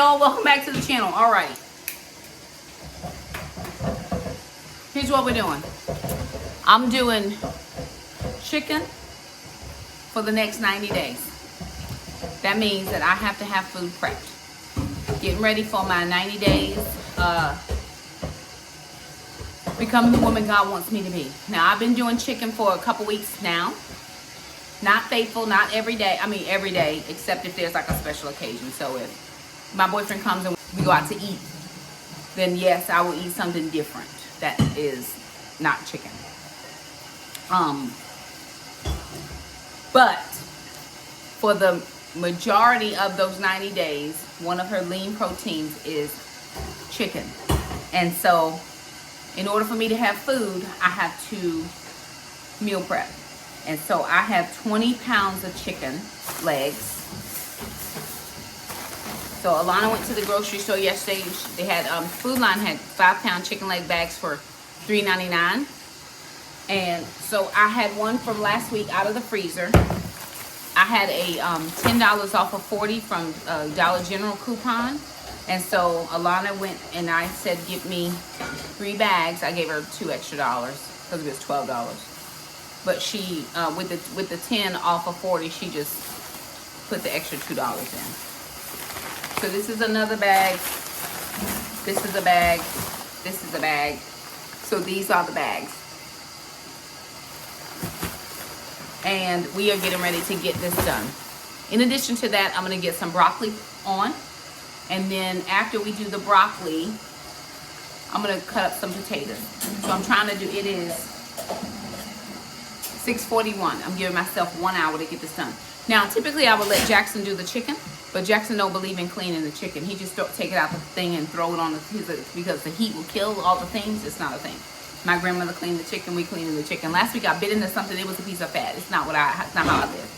y'all, welcome back to the channel. All right, here's what we're doing. I'm doing chicken for the next 90 days. That means that I have to have food prepped. Getting ready for my 90 days, becoming the woman God wants me to be. Now, I've been doing chicken for a couple weeks now. Not faithful, not every day. I mean, every day, except if there's like a special occasion. So if my boyfriend comes and we go out to eat, then yes, I will eat something different that is not chicken. But for the majority of those 90 days, one of her lean proteins is chicken. And so in order for me to have food, I have to meal prep. And so I have 20 pounds of chicken legs. So Alana went to the grocery store yesterday. They had, Food Line had 5-pound chicken leg bags for $3.99. And so I had one from last week out of the freezer. I had a $10 off of 40 from Dollar General coupon. And so Alana went and I said, give me 3 bags. I gave her $2 extra because it was $12. But she, with the 10 off of 40, she just put the extra $2 in. So this is another bag. This is a bag. This is a bag. So these are the bags. And we are getting ready to get this done. In addition to that, I'm going to get some broccoli on. And then after we do the broccoli, I'm going to cut up some potatoes. So I'm trying to do, it is 6:41. I'm giving myself 1 hour to get this done. Now, typically I would let Jackson do the chicken, but Jackson don't believe in cleaning the chicken. He just take it out the thing and throw it on because the heat will kill all the things. It's not a thing. My grandmother cleaned the chicken. We cleaned the chicken. Last week I bit into something. It was a piece of fat. It's not how I live.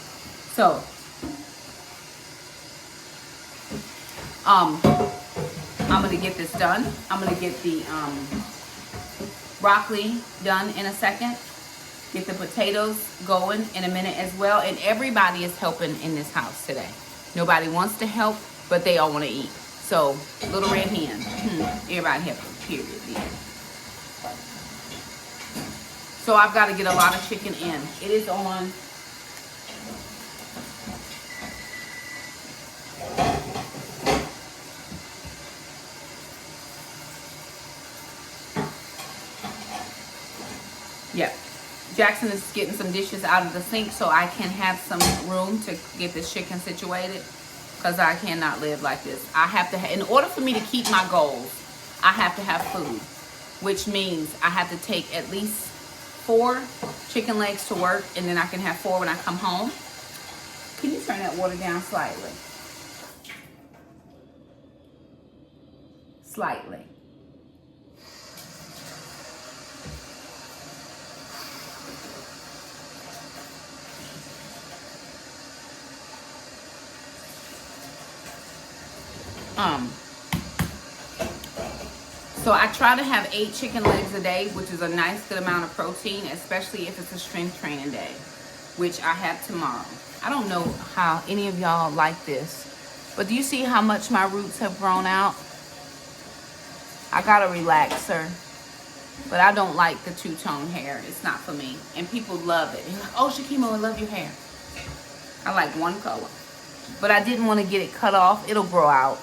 So, I'm gonna get this done. I'm gonna get the broccoli done in a second. Get the potatoes going in a minute as well. And everybody is helping in this house today. Nobody wants to help, but they all want to eat. So, little red hen. Everybody helping, period. Yeah. So I've got to get a lot of chicken in. It is on. Yeah. Jackson is getting some dishes out of the sink so I can have some room to get this chicken situated, because I cannot live like this. I have to, in order for me to keep my goals, I have to have food, which means I have to take at least 4 chicken legs to work, and then I can have 4 when I come home. Can you turn that water down slightly? Slightly. So I try to have 8 chicken legs a day, which is a nice good amount of protein, especially if it's a strength training day, which I have tomorrow. I don't know how any of y'all like this, but do you see how much my roots have grown out? I got a relaxer, but I don't like the two-tone hair. It's not for me. And people love it. They're like, oh, Shakima, I love your hair. I like one color. But I didn't want to get it cut off. It'll grow out.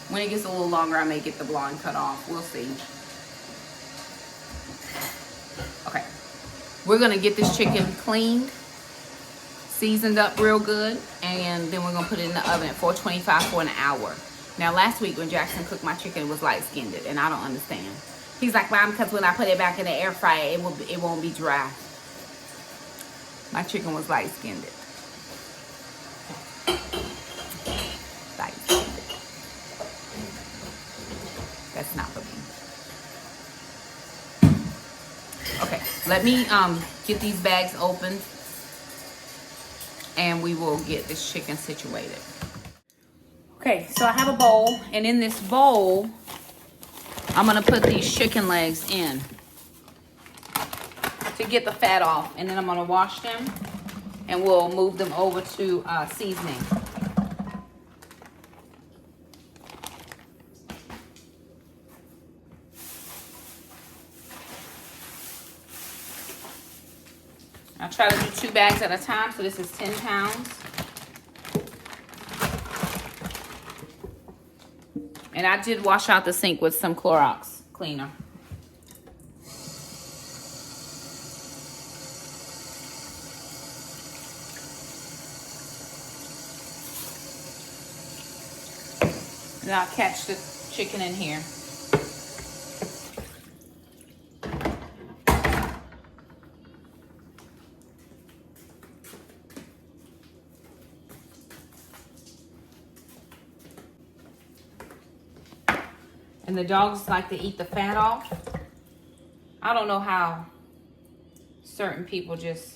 When it gets a little longer, I may get the blonde cut off. We'll see. Okay. We're going to get this chicken cleaned, seasoned up real good, and then we're going to put it in the oven at 425 for an hour. Now, last week when Jackson cooked my chicken, it was light-skinned, and I don't understand. He's like, Mom, because when I put it back in the air fryer, it won't be dry. My chicken was light-skinned. That's not for me. Okay, let me get these bags open, and we will get this chicken situated. Okay, so I have a bowl, and in this bowl, I'm gonna put these chicken legs in to get the fat off, and then I'm gonna wash them, and we'll move them over to seasoning. I try to do 2 bags at a time, so this is 10 pounds. And I did wash out the sink with some Clorox cleaner. And I'll catch the chicken in here. And the dogs like to eat the fat off. I don't know how certain people just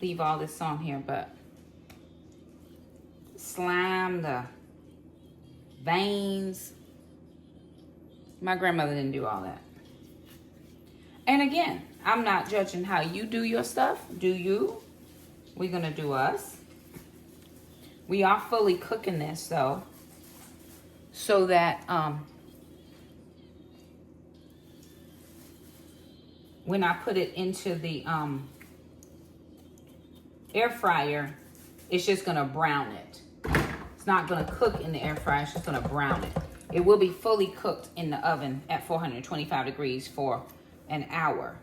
leave all this on here, but slime, the veins. My grandmother didn't do all that. And again, I'm not judging how you do your stuff. Do you? We're gonna do us. We are fully cooking this though, so that when I put it into the air fryer, it's just gonna brown it. It's not gonna cook in the air fryer, it's just gonna brown it. It will be fully cooked in the oven at 425 degrees for an hour.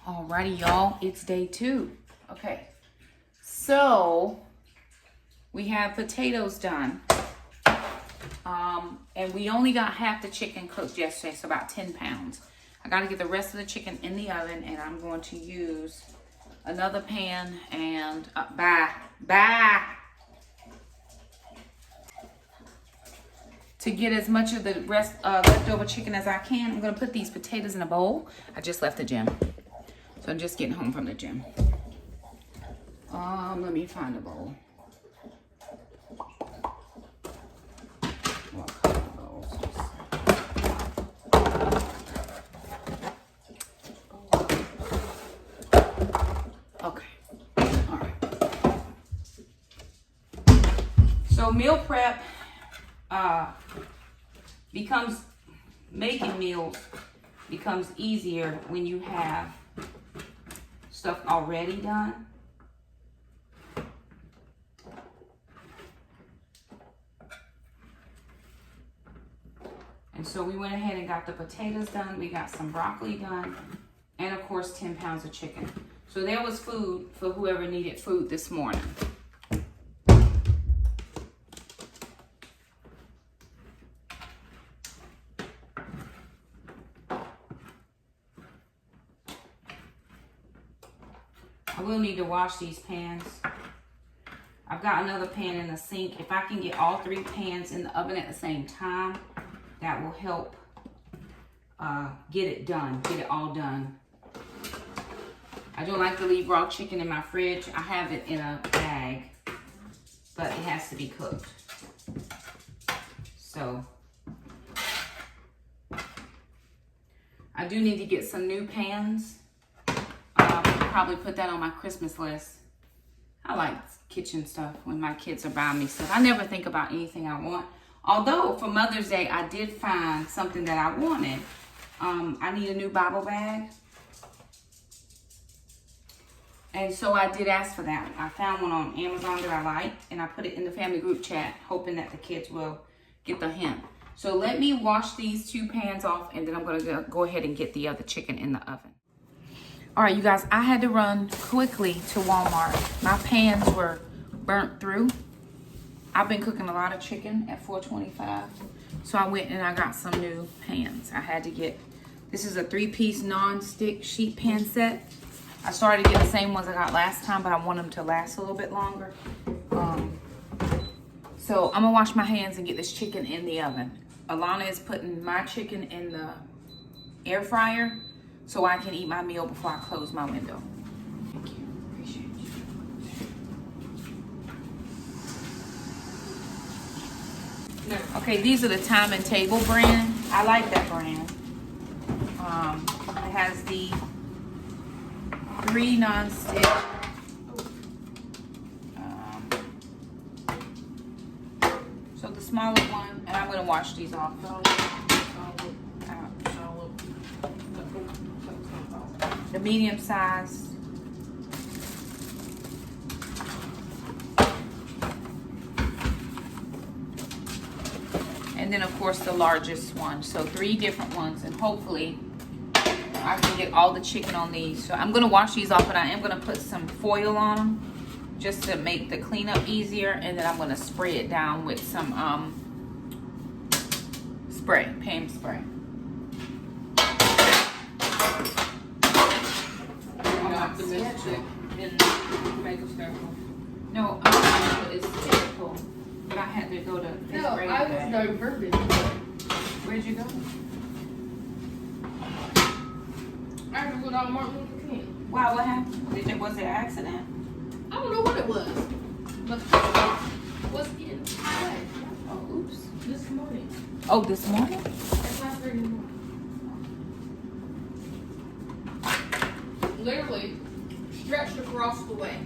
Alrighty, y'all, it's day 2. Okay, so we have potatoes done. And we only got half the chicken cooked yesterday, so about 10 pounds. I gotta get the rest of the chicken in the oven, and I'm going to use another pan and to get as much of the rest leftover chicken as I can. I'm gonna put these potatoes in a bowl. I just left the gym, so I'm just getting home from the gym. Let me find a bowl. Okay, all right. So meal prep making meals becomes easier when you have stuff already done. And so we went ahead and got the potatoes done. We got some broccoli done. And of course, 10 pounds of chicken. So there was food for whoever needed food this morning. I will need to wash these pans. I've got another pan in the sink. If I can get all 3 pans in the oven at the same time, that will help get it done, get it all done. I don't like to leave raw chicken in my fridge. I have it in a bag, but it has to be cooked. So I do need to get some new pans. I'll probably put that on my Christmas list. I like kitchen stuff when my kids are buying me stuff. I never think about anything I want. Although for Mother's Day, I did find something that I wanted. I need a new Bible bag. And so I did ask for that. I found one on Amazon that I liked, and I put it in the family group chat, hoping that the kids will get the hint. So let me wash these 2 pans off, and then I'm gonna go ahead and get the other chicken in the oven. All right, you guys, I had to run quickly to Walmart. My pans were burnt through. I've been cooking a lot of chicken at 425. So I went and I got some new pans. I had to get, this is a 3-piece non-stick sheet pan set. I started to get the same ones I got last time, but I want them to last a little bit longer. So I'm gonna wash my hands and get this chicken in the oven. Alana is putting my chicken in the air fryer so I can eat my meal before I close my window. Thank you, appreciate you. Okay, these are the Time and Table brand. I like that brand. It has the 3 non-stick. So the smaller one, and I'm gonna wash these off. medium size. And then of course the largest one. So 3 different ones, and hopefully I can get all the chicken on these. So I'm gonna wash these off, and I am gonna put some foil on them just to make the cleanup easier, and then I'm gonna spray it down with some spray, Pam spray. No, it's typical. But I had to go to. No, I was done purpose. Where'd you go? I had to go down Martin Luther King. Wow, what happened? Was there an accident? I don't know what it was. But what's in the way? Oh, oops. This morning. Oh, this morning? At 5:30 in the morning. Literally stretched across the way.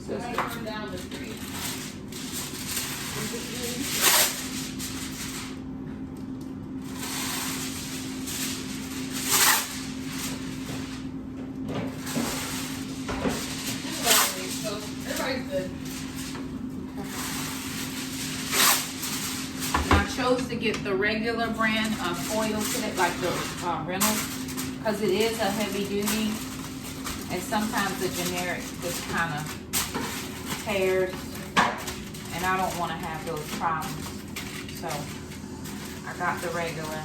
So I turned down the street. Everybody's good. I chose to get the regular brand of foil today, like the Reynolds, because it is a heavy duty, and sometimes the generic just kind of tears, and I don't want to have those problems. So I got the regular.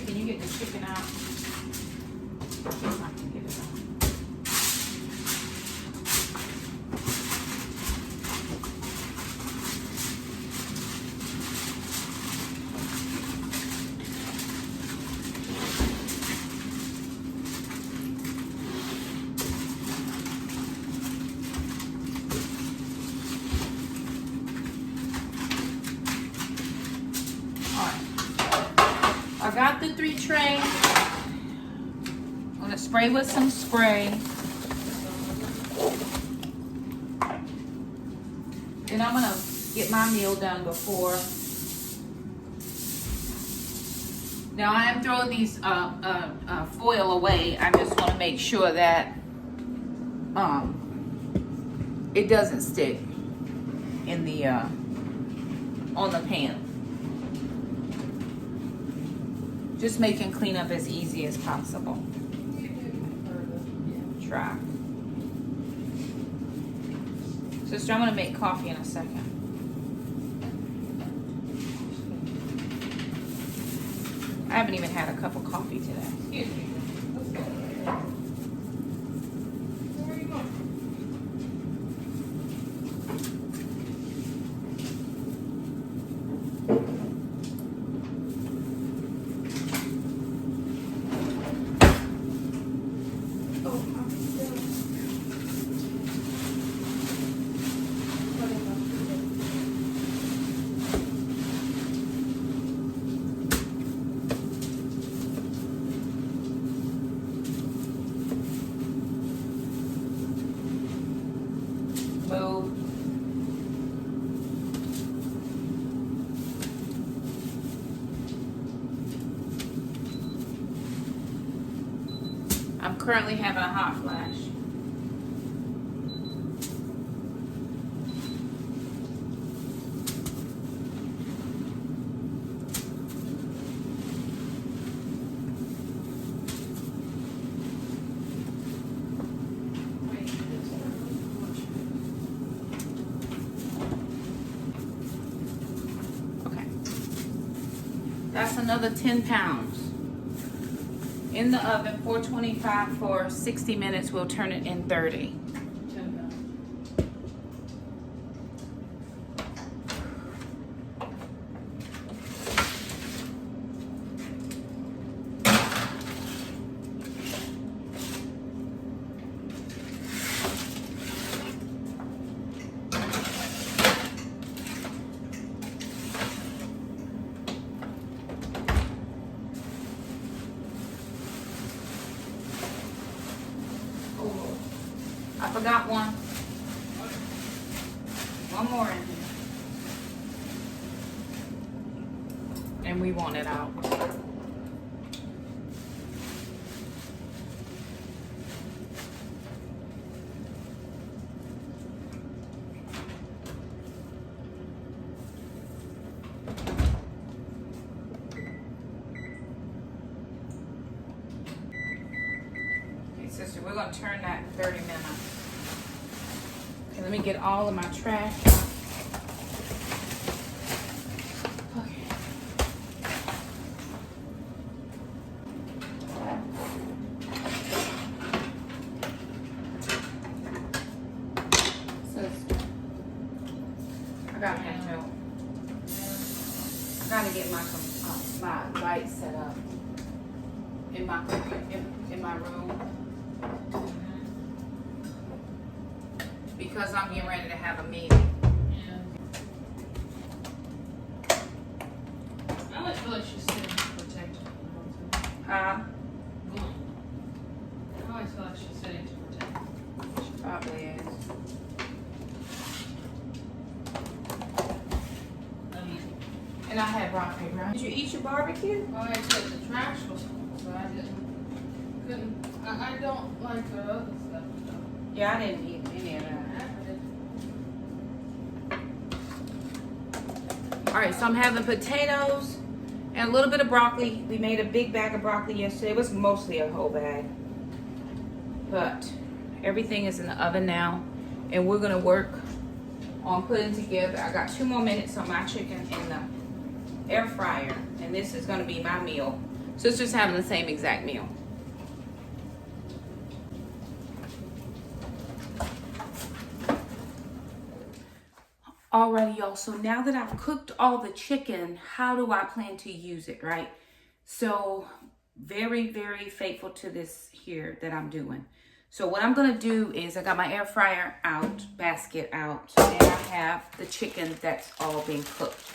Can you get the chicken out? I can get it out. I got the 3 trays. I'm gonna spray with some spray. Then I'm gonna get my meal done before. Now I am throwing these foil away. I just want to make sure that it doesn't stick in the on the pan. Just making cleanup as easy as possible. Try. Sister, I'm gonna make coffee in a second. I haven't even had a cup of coffee today. Excuse me. Let's go. Where are you going? Move. I'm currently having a hot flash. That's another 10 pounds. In the oven, 425 for 60 minutes. We'll turn it in 30. I forgot one. One more in here. And we want it out. Sister, we're gonna turn that 30 minutes. Okay, let me get all of my trash out. Okay. Sister, I gotta have help. I gotta get my light set up in my room. Because I'm getting ready to have a meeting. Yeah. I always feel like she's sitting to protect you. Huh? I always feel like she's sitting to protect you. She probably is. And I had broccoli, right? Did you eat your barbecue? Well, I said the trash was full, so I couldn't. I don't like the other stuff. So. Yeah, I didn't eat any of that. All right, so I'm having potatoes and a little bit of broccoli. We made a big bag of broccoli yesterday. It was mostly a whole bag. But everything is in the oven now. And we're gonna work on putting together. I got 2 more minutes on my chicken in the air fryer. And this is gonna be my meal. Sister's having the same exact meal. Alrighty, y'all, so now that I've cooked all the chicken, how do I plan to use it, right? So very, very faithful to this here that I'm doing. So what I'm gonna do is I got my air fryer out, basket out, and I have the chicken that's all been cooked.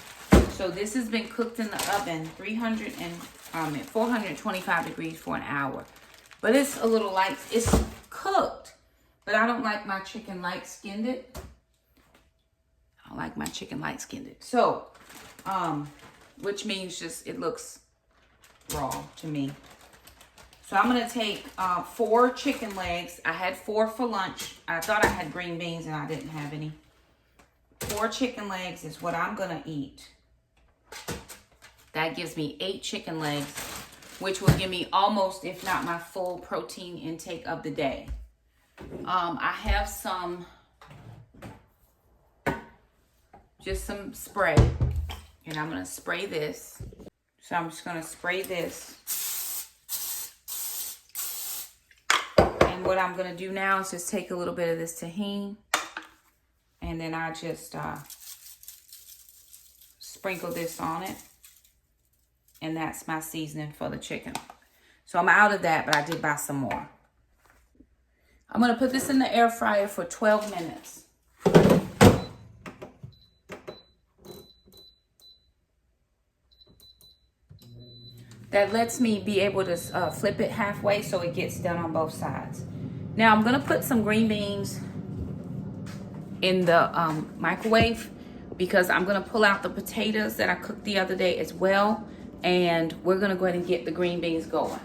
So this has been cooked in the oven, 425 degrees for an hour. But it's a little light, it's cooked, but I don't like my chicken light-skinned it. I like my chicken light-skinned. So, which means just it looks raw to me. So I'm gonna take 4 chicken legs. I had 4 for lunch. I thought I had green beans and I didn't have any. 4 chicken legs is what I'm gonna eat. That gives me 8 chicken legs, which will give me almost, if not my full protein intake of the day. I have just some spray, and I'm gonna spray this. So I'm just gonna spray this. And what I'm gonna do now is just take a little bit of this tahini, and then I just sprinkle this on it. And that's my seasoning for the chicken. So I'm out of that, but I did buy some more. I'm gonna put this in the air fryer for 12 minutes. That lets me be able to flip it halfway so it gets done on both sides. Now I'm gonna put some green beans in the microwave because I'm gonna pull out the potatoes that I cooked the other day as well, and we're gonna go ahead and get the green beans going.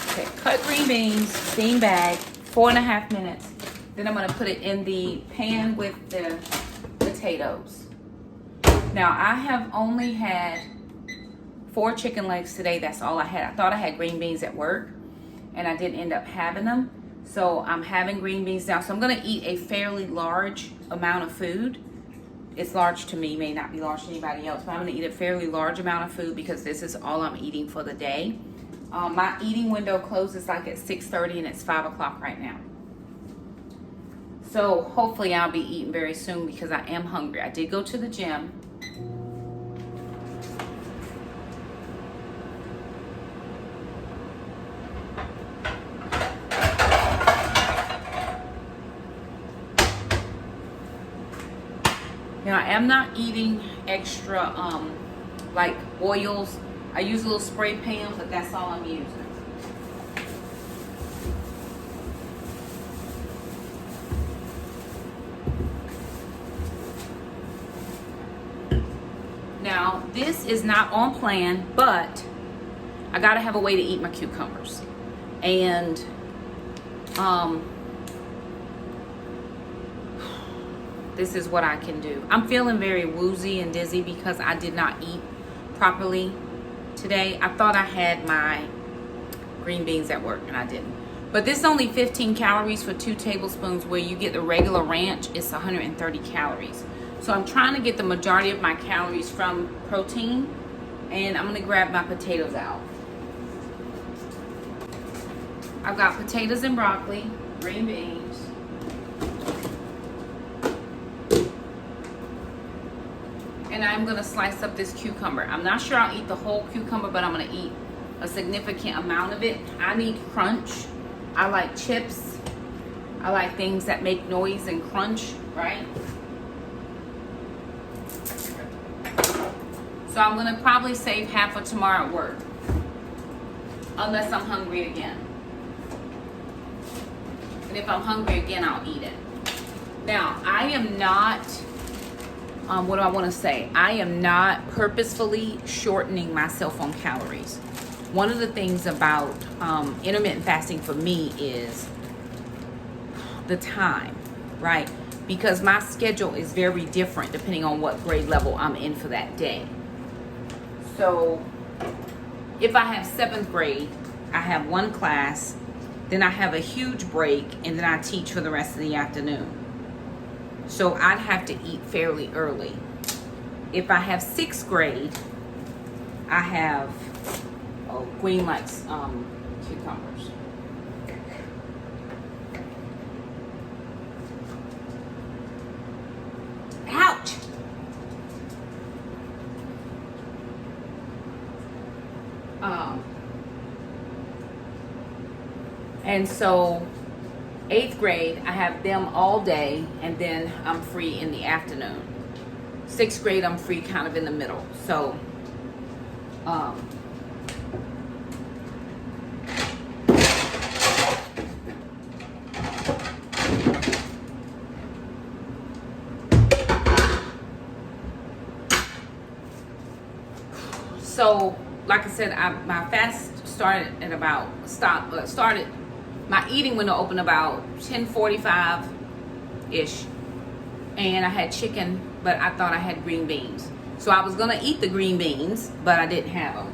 Okay, cut green beans, steam bag, 4.5 minutes. Then I'm gonna put it in the pan with the potatoes. Now I have only had 4 chicken legs today. That's all I had. I thought I had green beans at work and I didn't end up having them. So I'm having green beans now. So I'm gonna eat a fairly large amount of food. It's large to me, may not be large to anybody else, but I'm gonna eat a fairly large amount of food because this is all I'm eating for the day. My eating window closes like at 6:30 and it's 5 o'clock right now. So hopefully I'll be eating very soon because I am hungry. I did go to the gym. Now I am not eating extra like oils. I use a little spray pan, but that's all I'm using. Now, this is not on plan, but I gotta have a way to eat my cucumbers. And this is what I can do. I'm feeling very woozy and dizzy because I did not eat properly today. I thought I had my green beans at work and I didn't. But this is only 15 calories for 2 tablespoons, where you get the regular ranch, it's 130 calories. So I'm trying to get the majority of my calories from protein, and I'm gonna grab my potatoes out. I've got potatoes and broccoli, green beans, and I'm gonna slice up this cucumber. I'm not sure I'll eat the whole cucumber, but I'm gonna eat a significant amount of it. I need crunch. I like chips. I like things that make noise and crunch, right? So I'm gonna probably save half for tomorrow at work, unless I'm hungry again. And if I'm hungry again, I'll eat it. Now, I am not, what do I wanna say? I am not purposefully shortening myself on calories. One of the things about intermittent fasting for me is the time, right? Because my schedule is very different depending on what grade level I'm in for that day. So if I have 7th grade, I have 1 class, then I have a huge break, and then I teach for the rest of the afternoon. So I'd have to eat fairly early. If I have 6th grade, I have, Queen likes cucumbers. Ouch! And so 8th grade, I have them all day, and then I'm free in the afternoon. 6th grade, I'm free kind of in the middle. So like I said, my fast started at about my eating window opened about 10:45 ish, and I had chicken, but I thought I had green beans, so I was gonna eat the green beans, but I didn't have them.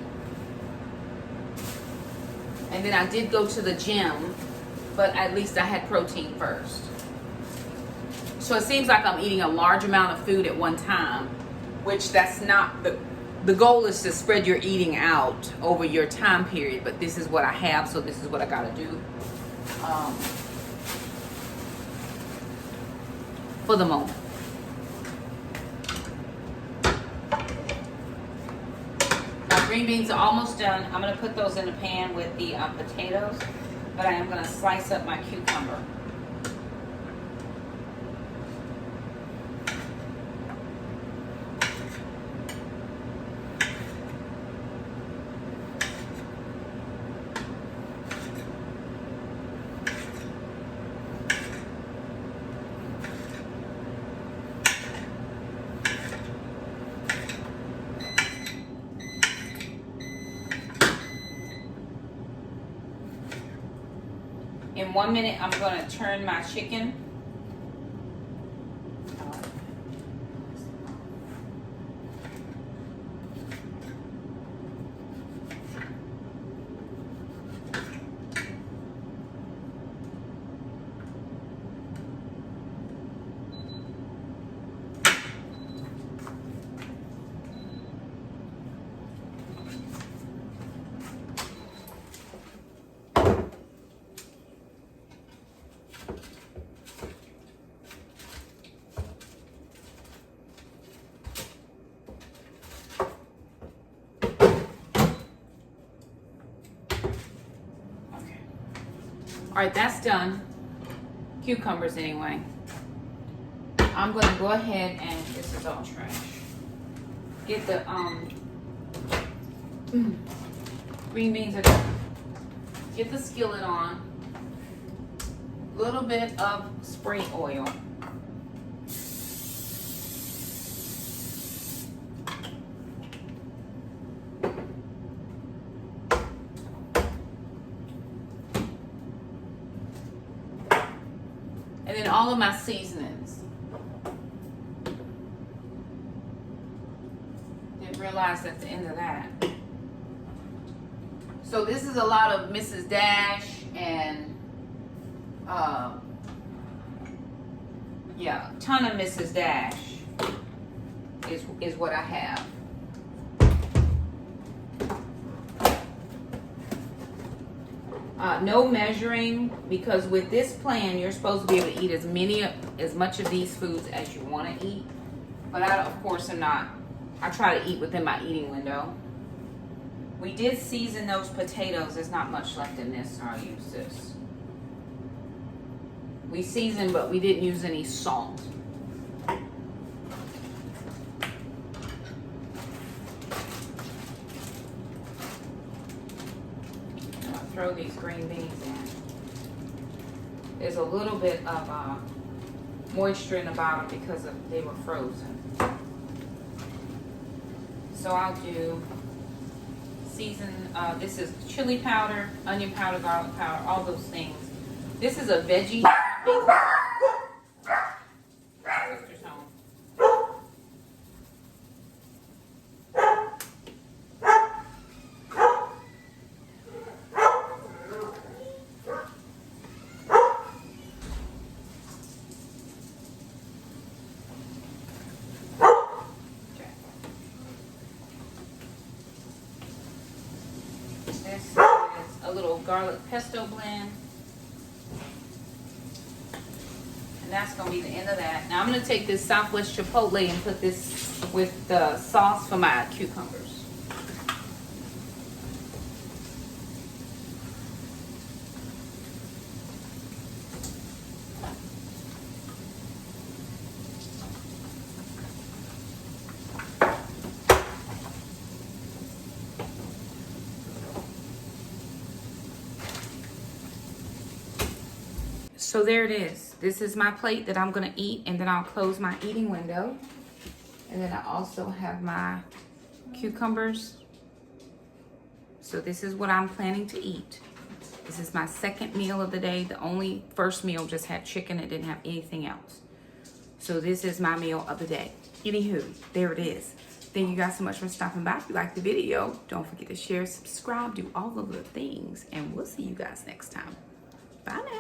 And then I did go to the gym, but at least I had protein first. So it seems like I'm eating a large amount of food at one time, which that's not the goal is to spread your eating out over your time period, but this is what I have, so this is what I gotta do for the moment. My green beans are almost done. I'm gonna put those in the pan with the potatoes, but I am gonna slice up my cucumber. In 1 minute, I'm going to turn my chicken. All right, that's done. Cucumbers anyway. I'm gonna go ahead and, this is all trash, get the Green beans are done. Get the skillet on. Little bit of spray oil. And then all of my seasonings. Didn't realize at the end of that. So this is a lot of Mrs. Dash and yeah, a ton of Mrs. Dash is what I have. No measuring, because with this plan you're supposed to be able to eat as much of these foods as you want to eat. But I of course am not. I try to eat within my eating window. We did season those potatoes. There's not much left in this, so I'll use this. We seasoned, but we didn't use any salt. Throw these green beans in. There's a little bit of moisture in the bottom because they were frozen. So I'll do season. This is chili powder, onion powder, garlic powder, all those things. This is a veggie. Sister's home. This is a little garlic pesto blend. And that's going to be the end of that. Now I'm going to take this Southwest Chipotle and put this with the sauce for my cucumbers. So there it is. This is my plate that I'm gonna eat, and then I'll close my eating window. And then I also have my cucumbers. So this is what I'm planning to eat. This is my second meal of the day. The only first meal just had chicken. It didn't have anything else. So this is my meal of the day. Anywho, there it is. Thank you guys so much for stopping by. If you liked the video, don't forget to share, subscribe, do all of the things, and we'll see you guys next time. Bye now.